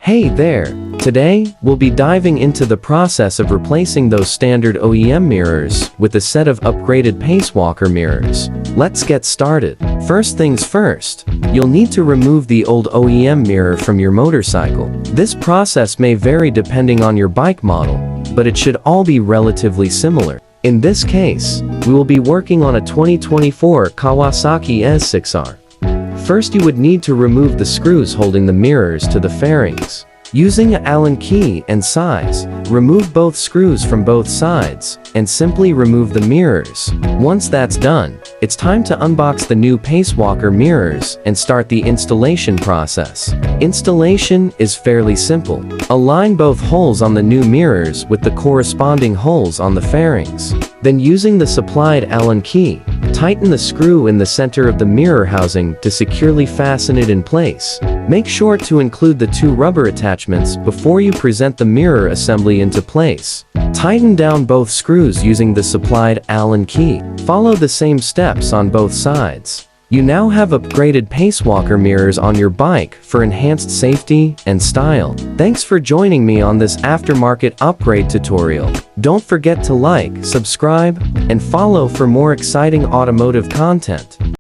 Hey there! Today, we'll be diving into the process of replacing those standard OEM mirrors with a set of upgraded Pacewalker mirrors. Let's get started. First things first, you'll need to remove the old OEM mirror from your motorcycle. This process may vary depending on your bike model, but it should all be relatively similar. In this case, we will be working on a 2024 Kawasaki ZX6R. First, you would need to remove the screws holding the mirrors to the fairings. Using an Allen key and size, remove both screws from both sides, and simply remove the mirrors. Once that's done, it's time to unbox the new Pacewalker mirrors and start the installation process. Installation is fairly simple. Align both holes on the new mirrors with the corresponding holes on the fairings. Then, using the supplied Allen key, tighten the screw in the center of the mirror housing to securely fasten it in place. Make sure to include the two rubber attachments before you present the mirror assembly into place. Tighten down both screws using the supplied Allen key. Follow the same steps on both sides. You now have upgraded Pacewalker mirrors on your bike for enhanced safety and style. Thanks for joining me on this aftermarket upgrade tutorial. Don't forget to like, subscribe, and follow for more exciting automotive content.